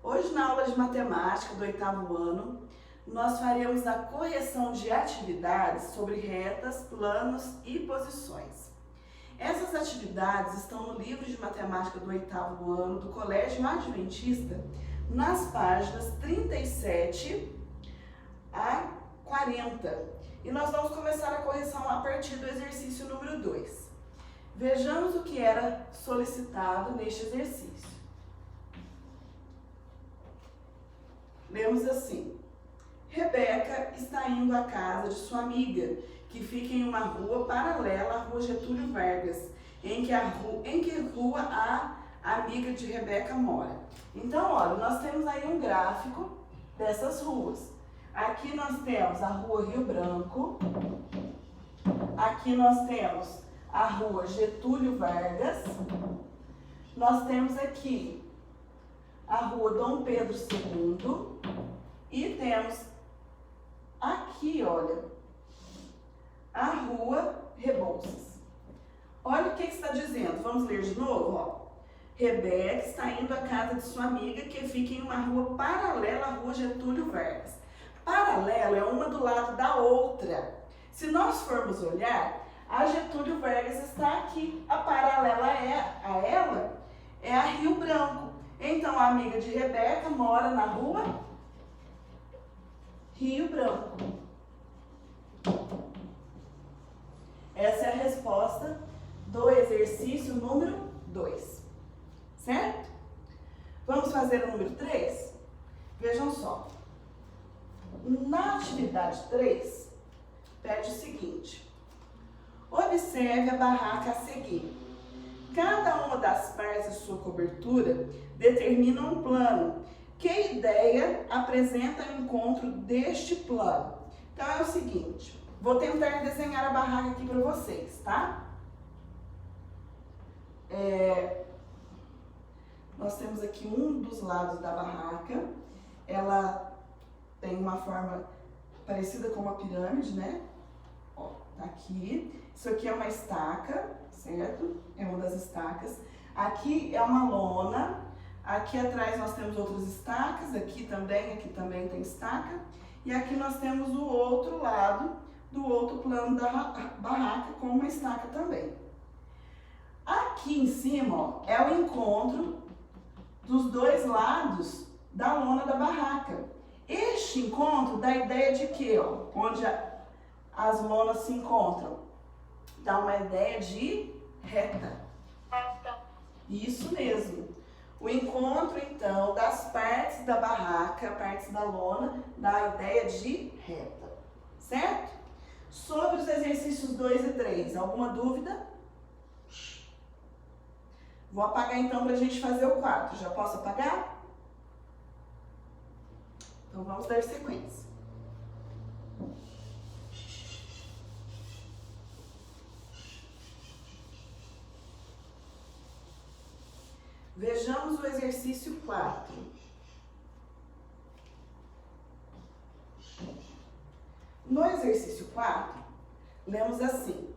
Hoje, na aula de matemática do 8º ano, nós faremos a correção de atividades sobre retas, planos e posições. Essas atividades estão no livro de matemática do 8º ano do Colégio Adventista, nas páginas 37 a 40. E nós vamos começar a correção a partir do exercício número 2. Vejamos o que era solicitado neste exercício. Lemos assim: Rebeca está indo à casa de sua amiga, que fica em uma rua paralela à rua Getúlio Vargas, em que rua a amiga de Rebeca mora. Então, olha, nós temos aí um gráfico dessas ruas. Aqui nós temos a rua Rio Branco, aqui nós temos a rua Getúlio Vargas, nós temos aqui a rua Dom Pedro II e temos aqui, olha, a rua Rebouças. Olha o que está dizendo, vamos ler de novo, ó. Rebeca está indo à casa de sua amiga que fica em uma rua paralela à rua Getúlio Vargas. Paralela é uma do lado da outra. Se nós formos olhar, a Getúlio Vargas está aqui. A paralela a ela é a Rio Branco. Então, a amiga de Rebeca mora na rua Rio Branco. Essa é a resposta do exercício número 2. Certo? Vamos fazer o número 3? Vejam só. Na atividade 3, pede o seguinte: observe a barraca a seguir. Cada uma das partes de sua cobertura determina um plano. Que ideia apresenta o encontro deste plano? Então é o seguinte, vou tentar desenhar a barraca aqui para vocês, tá? Nós temos aqui um dos lados da barraca, ela tem uma forma parecida com uma pirâmide, né? Ó, tá aqui. Isso aqui é uma estaca, certo? É uma das estacas. Aqui é uma lona. Aqui atrás nós temos outras estacas. Aqui também tem estaca. E aqui nós temos o outro lado do outro plano da barraca com uma estaca também. Aqui em cima, ó, é o encontro dos dois lados da lona da barraca. Este encontro dá a ideia de que, ó, onde as lonas se encontram, dá uma ideia de reta. Isso mesmo. O encontro, então, das partes da barraca, partes da lona, dá a ideia de reta. Certo? Sobre os exercícios 2 e 3, alguma dúvida? Vou apagar, então, para a gente fazer o 4. Já posso apagar? Então, vamos dar sequência. Vejamos o exercício 4. No exercício 4, lemos assim: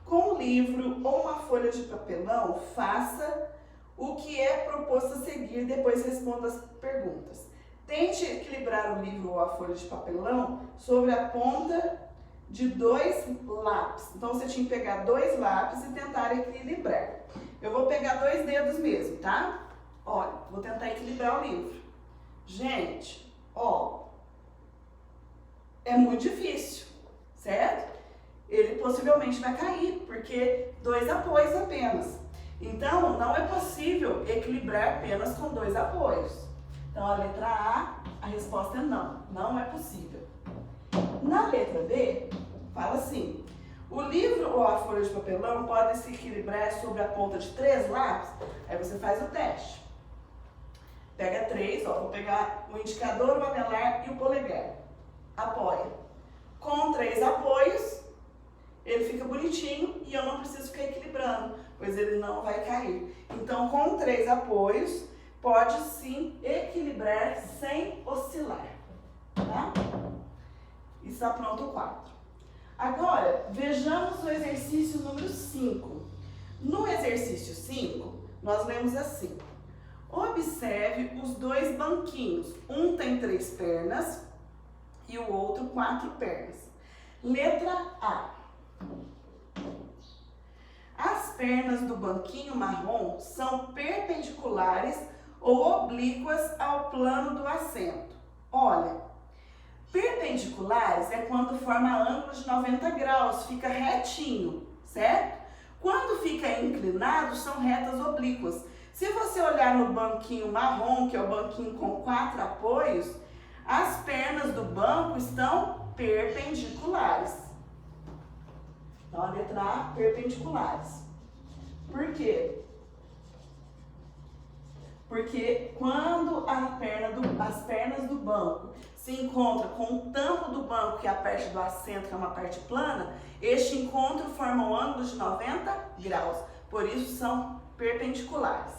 com um livro ou uma folha de papelão, faça o que é proposto a seguir, depois responda as perguntas. Tente equilibrar o livro ou a folha de papelão sobre a ponta de 2 lápis. Então, você tinha que pegar 2 lápis e tentar equilibrar. Eu vou pegar 2 dedos mesmo, tá? Olha, vou tentar equilibrar o livro. Gente, ó, é muito difícil, certo? Ele possivelmente vai cair, porque 2 apoios apenas. Então, não é possível equilibrar apenas com 2 apoios. Então, a letra A resposta é não, não é possível. Na letra B, fala assim: o livro ou a folha de papelão podem se equilibrar sobre a ponta de 3 lápis. Aí você faz o teste. Pega 3, ó, vou pegar o indicador, o anelar e o polegar. Apoia. Com 3 apoios, ele fica bonitinho e eu não preciso ficar equilibrando, pois ele não vai cair. Então, com 3 apoios, pode sim equilibrar sem oscilar, tá? E está pronto o 4. Agora, vejamos o exercício número 5. No exercício 5, nós lemos assim: Observe os dois banquinhos. Um tem 3 pernas e o outro 4 pernas. Letra A. As pernas do banquinho marrom são perpendiculares ou oblíquas ao plano do assento. Olha, perpendiculares é quando forma ângulo de 90 graus, fica retinho, certo? Quando fica inclinado, são retas oblíquas. Se você olhar no banquinho marrom, que é o banquinho com 4 apoios, as pernas do banco estão perpendiculares. Então, a letra A, perpendiculares. Por quê? Porque quando as pernas do banco se encontram com o tampo do banco, que é a parte do assento, que é uma parte plana, este encontro forma um ângulo de 90 graus. Por isso, são perpendiculares.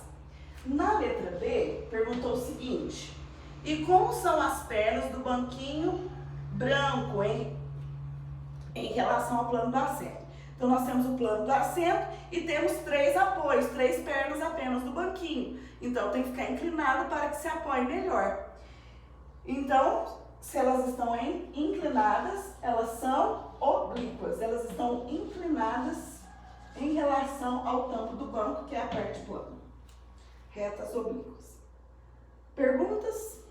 Na letra B, perguntou o seguinte: e como são as pernas do banquinho branco em relação ao plano do assento? Então, nós temos o plano do assento e temos 3 apoios, 3 pernas apenas do banquinho. Então, tem que ficar inclinado para que se apoie melhor. Então, se elas estão inclinadas, elas são oblíquas. Elas estão inclinadas em relação ao tampo do banco, que é a parte plana. Retas oblíquas. Perguntas?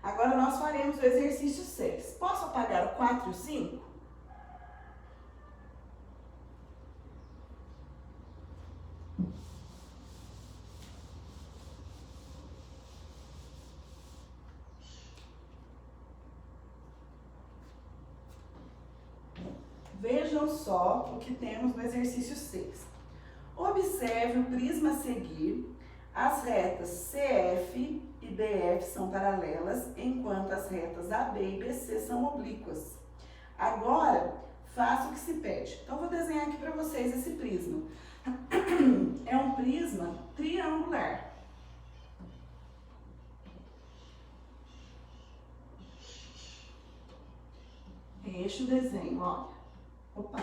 Agora nós faremos o exercício 6. Posso apagar o 4 e o 5? Vejam só o que temos no exercício 6. Observe o prisma a seguir. As retas CF e DF são paralelas, enquanto as retas AB e BC são oblíquas. Agora, faça o que se pede. Então, vou desenhar aqui para vocês esse prisma. É um prisma triangular. Este o desenho, olha. Opa!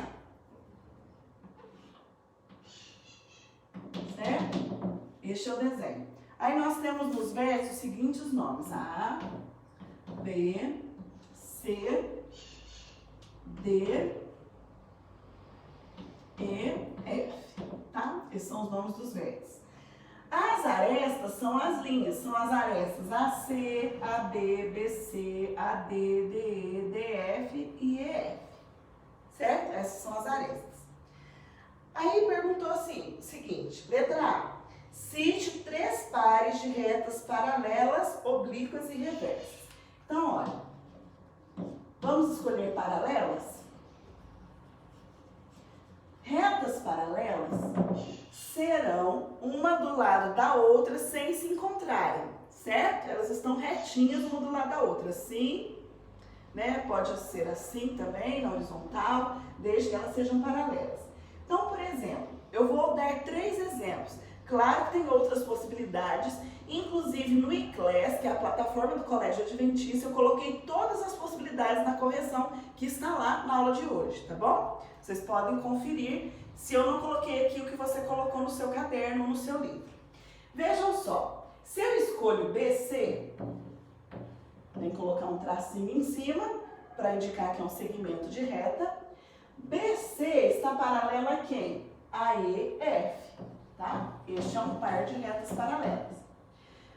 Certo? Este é o desenho. Aí nós temos nos versos os seguintes nomes: A, B, C, D, E, F. Tá? Esses são os nomes dos versos. As arestas são as linhas, são as arestas AC, AB, BC, AD, DE, DF e EF. Certo? Essas são as arestas. Aí perguntou assim, seguinte, letra A. Cite 3 pares de retas paralelas, oblíquas e reversas. Então, olha, vamos escolher paralelas? Retas paralelas serão uma do lado da outra sem se encontrarem, certo? Elas estão retinhas uma do lado da outra, assim, né? Pode ser assim também, na horizontal, desde que elas sejam paralelas. Então, por exemplo, eu vou dar 3 exemplos. Claro que tem outras possibilidades, inclusive no ICLES, que é a plataforma do Colégio Adventista, eu coloquei todas as possibilidades na correção que está lá na aula de hoje, tá bom? Vocês podem conferir se eu não coloquei aqui o que você colocou no seu caderno ou no seu livro. Vejam só, se eu escolho BC, tem que colocar um tracinho em cima para indicar que é um segmento de reta. BC está paralelo a quem? A EF. Tá? Este é um par de retas paralelas.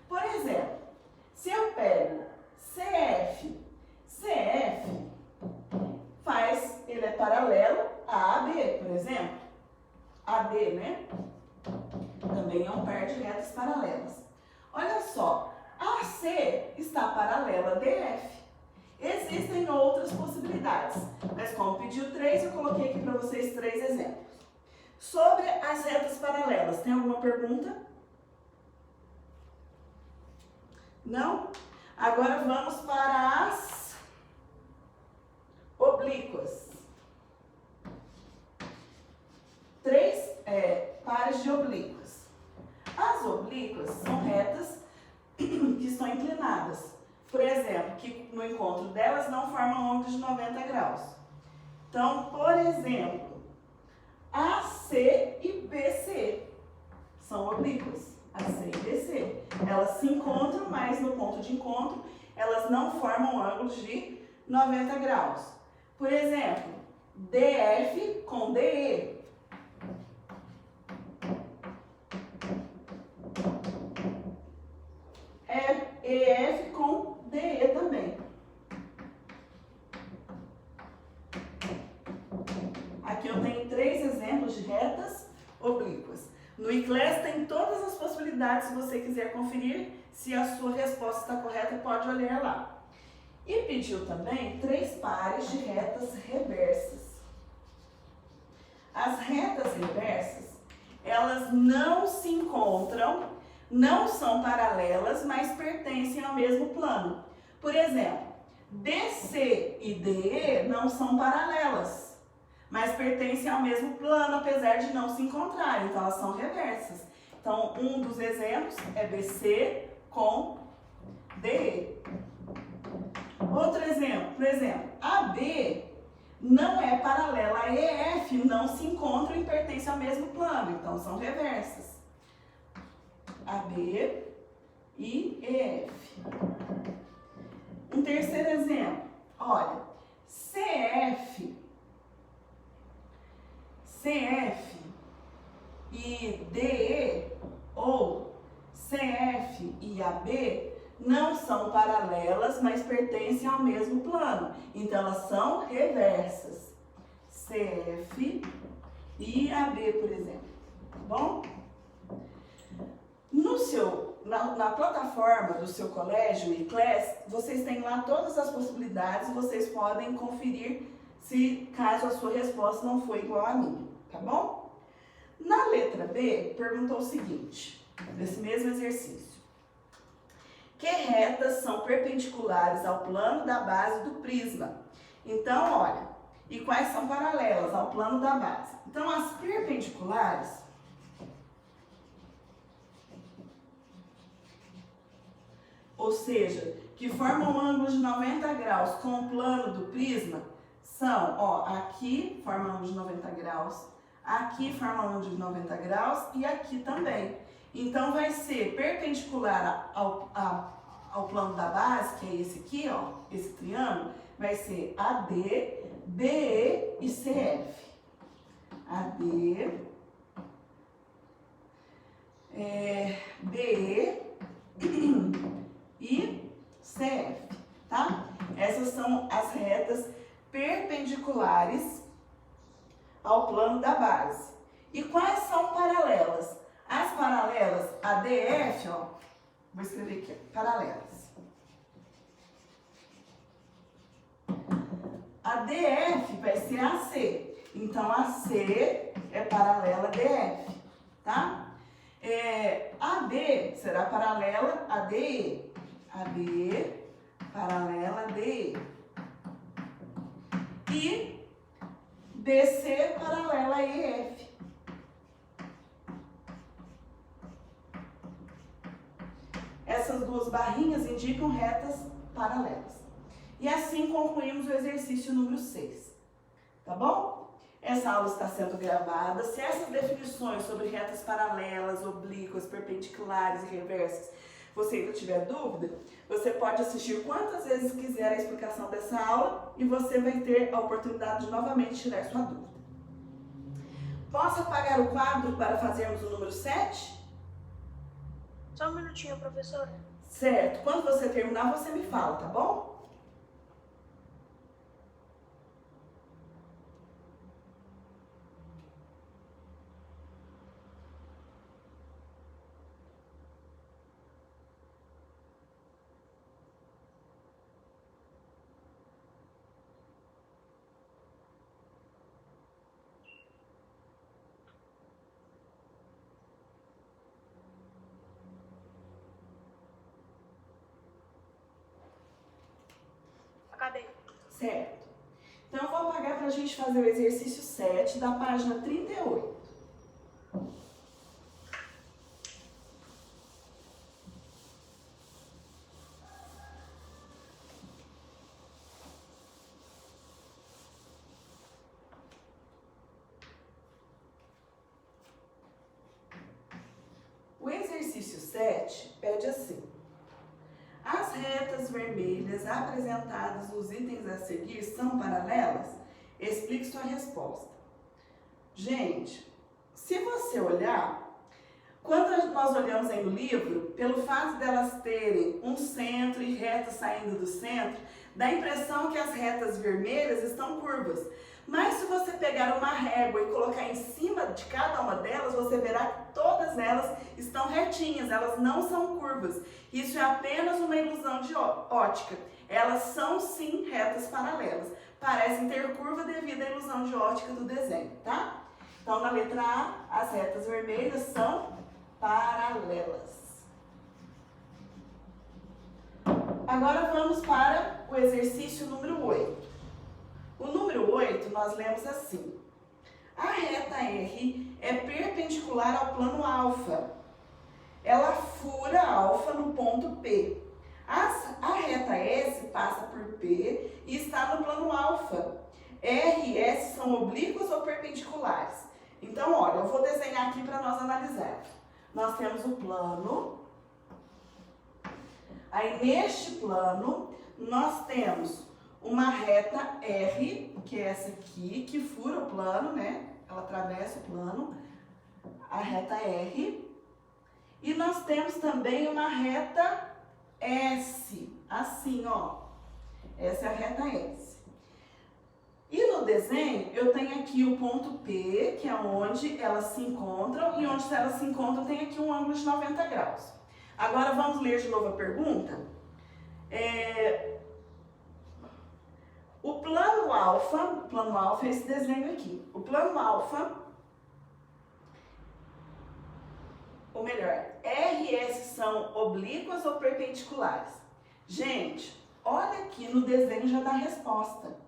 Por exemplo, se eu pego CF, ele é paralelo a AB, por exemplo. AD, né? Também é um par de retas paralelas. Olha só, AC está paralela a DF. Existem outras possibilidades, mas como pediu 3, eu coloquei aqui para vocês 3 exemplos. Sobre as retas paralelas, tem alguma pergunta? Não? Agora vamos para as oblíquas. 3 pares de oblíquas. As oblíquas são retas que estão inclinadas. Por exemplo, que no encontro delas não formam ângulos de 90 graus. Então, por exemplo, AC e BC são oblíquas. elas não formam ângulos de 90 graus. Por exemplo, DF com DE. EF com DE também. Aqui eu tenho 3 exemplos de retas oblíquas. No ICLES tem todas as possibilidades, se você quiser conferir se a sua resposta está correta, pode olhar lá. E pediu também 3 pares de retas reversas. As retas reversas, elas não se encontram, não são paralelas, mas pertencem ao mesmo plano. Por exemplo, DC e DE não são paralelas, mas pertencem ao mesmo plano, apesar de não se encontrarem, então elas são reversas. Então, um dos exemplos é BC com DE. Outro exemplo, por exemplo, AB não é paralela a EF, não se encontram e pertencem ao mesmo plano, então são reversas. AB e EF. Um terceiro exemplo, olha, CF e DE ou CF e AB não são paralelas, mas pertencem ao mesmo plano. Então, elas são reversas. CF e AB, por exemplo. Tá bom? Na plataforma do seu colégio ICLES, vocês têm lá todas as possibilidades e vocês podem conferir se caso a sua resposta não for igual à minha. Tá bom? Na letra B, perguntou o seguinte, nesse mesmo exercício. Que retas são perpendiculares ao plano da base do prisma? Então, olha, e quais são paralelas ao plano da base? Então, as perpendiculares, ou seja, que formam um ângulo de 90 graus com o plano do prisma, são, ó, aqui forma um ângulo de 90 graus, aqui forma um ângulo de 90 graus e aqui também. Então, vai ser perpendicular ao plano da base, que é esse aqui, ó, esse triângulo, vai ser AD, BE e CF. AD, BE e CF, tá? Essas são as retas perpendiculares ao plano da base. E quais são paralelas? As paralelas, a DF, ó, vou escrever aqui, ó, paralelas. A DF vai ser AC, então AC é paralela a DF, tá? AB será paralela a DE, AB paralela a DE. E BC paralela a EF. Essas duas barrinhas indicam retas paralelas. E assim concluímos o exercício número 6. Tá bom? Essa aula está sendo gravada. Se essas definições sobre retas paralelas, oblíquas, perpendiculares e reversas você ainda tiver dúvida, você pode assistir quantas vezes quiser a explicação dessa aula e você vai ter a oportunidade de novamente tirar sua dúvida. Posso apagar o quadro para fazermos o número 7? Só um minutinho, professora. Certo. Quando você terminar, você me fala, tá bom? Cadê? Certo. Então, eu vou apagar para a gente fazer o exercício 7 da página 38. O exercício 7 pede assim. As retas vermelhas apresentadas nos itens a seguir são paralelas? Explique sua resposta. Gente, se você olhar, quando nós olhamos aí no livro, pelo fato delas terem um centro e retas saindo do centro, dá a impressão que as retas vermelhas estão curvas. Mas se você pegar uma régua e colocar em cima de cada uma delas, você verá que todas elas estão retinhas, elas não são curvas. Isso é apenas uma ilusão de ótica. Elas são sim retas paralelas. Parecem ter curva devido à ilusão de ótica do desenho, tá? Então, na letra A, as retas vermelhas são paralelas. Agora vamos para o exercício número 8. O número 8 nós lemos assim: a reta R é perpendicular ao plano alfa. Ela fura alfa no ponto P. A reta S passa por P e está no plano alfa. R e S são oblíquos ou perpendiculares? Então, olha, eu vou desenhar aqui para nós analisarmos. Nós temos o plano. Aí, neste plano, nós temos uma reta R, que é essa aqui, que fura o plano, né? Ela atravessa o plano, a reta R. E nós temos também uma reta S, assim, ó. Essa é a reta S. E no desenho, eu tenho aqui o ponto P, que é onde elas se encontram, e onde elas se encontram tem aqui um ângulo de 90 graus. Agora, vamos ler de novo a pergunta? O plano alfa é esse desenho aqui. O plano alfa, ou melhor, R e S são oblíquas ou perpendiculares? Gente, olha aqui no desenho já dá a resposta.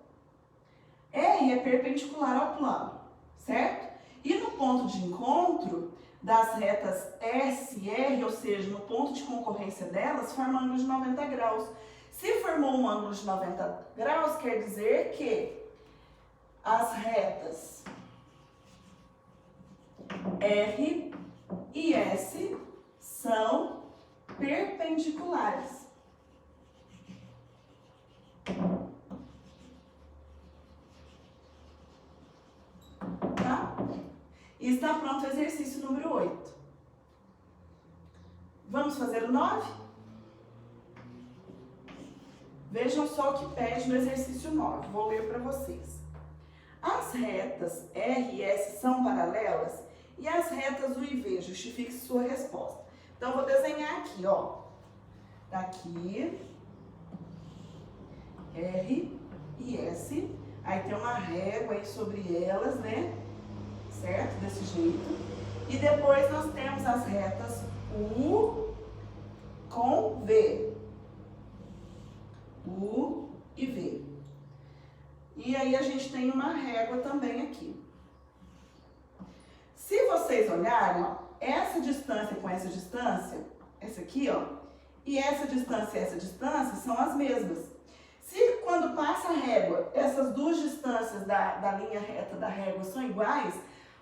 R é perpendicular ao plano, certo? E no ponto de encontro das retas S e R, ou seja, no ponto de concorrência delas, forma um ângulo de 90 graus. Se formou um ângulo de 90 graus, quer dizer que as retas R e S são perpendiculares. Tá? E está pronto o exercício número 8. Vamos fazer o 9? Vejam só o que pede no exercício 9. Vou ler para vocês. As retas R e S são paralelas e as retas U e V. Justifique sua resposta. Então, vou desenhar aqui, ó. Daqui, R e S. Aí tem uma régua aí sobre elas, né? Certo? Desse jeito. E depois nós temos as retas U com V. U e V. E aí a gente tem uma régua também aqui. Se vocês olharem, ó, essa distância com essa distância, essa aqui, ó, e essa distância são as mesmas. Se quando passa a régua, essas duas distâncias da linha reta da régua são iguais,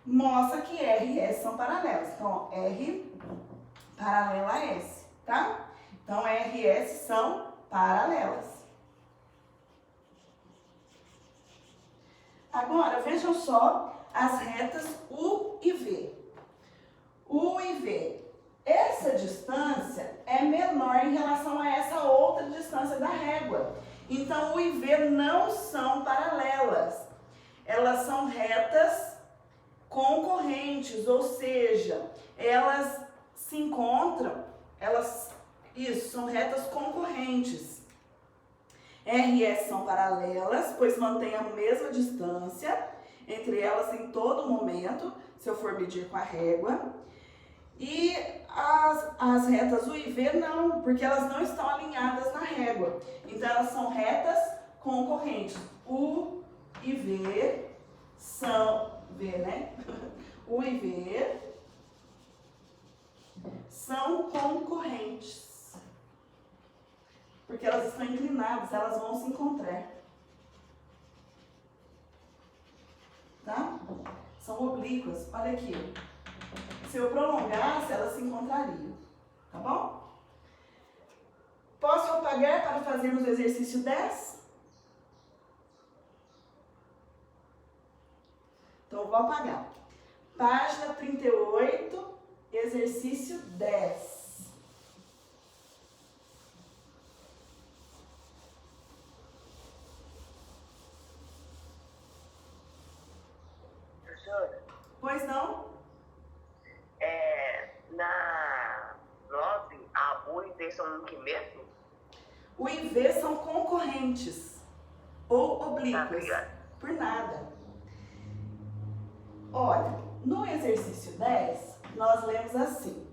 mostra que R e S são paralelas. Então, ó, R paralela a S, tá? Então, R e S são paralelas. Agora, vejam só as retas U e V. U e V. Essa distância é menor em relação a essa outra distância da régua. Então, U e V não são paralelas. Elas são retas concorrentes, ou seja, elas se encontram, são retas concorrentes. R e S são paralelas, pois mantêm a mesma distância entre elas em todo momento, se eu for medir com a régua. E as retas U e V não, porque elas não estão alinhadas na régua. Então, elas são retas concorrentes. U e V são... V, né? U e V são concorrentes. Porque elas estão inclinadas, elas vão se encontrar. Tá? São oblíquas. Olha aqui. Se eu prolongasse, elas se encontrariam. Tá bom? Posso apagar para fazermos o exercício 10? Então, vou apagar. Página 38, exercício 10. Professora, Pois não? na 9, a U e V são um que mesmo? O e V são concorrentes ou oblíquos. Obrigada. Por nada. Olha, no exercício 10, nós lemos assim.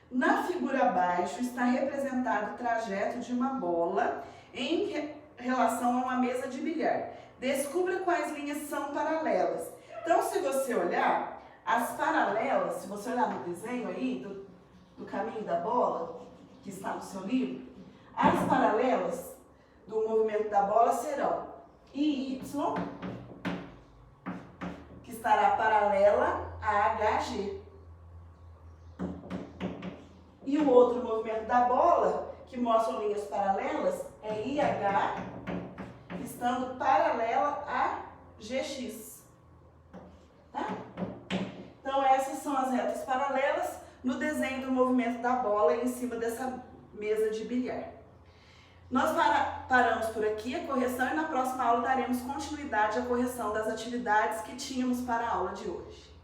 Na figura abaixo está representado o trajeto de uma bola em relação a uma mesa de bilhar. Descubra quais linhas são paralelas. Então, se você olhar, as paralelas, se você olhar no desenho aí, do caminho da bola, que está no seu livro, as paralelas do movimento da bola serão I, Y, que estará paralela a HG. E o outro movimento da bola, que mostra linhas paralelas, é IH, estando paralela a GX. Tá? Então, essas são as retas paralelas no desenho do movimento da bola em cima dessa mesa de bilhar. Nós paramos por aqui a correção e na próxima aula daremos continuidade à correção das atividades que tínhamos para a aula de hoje.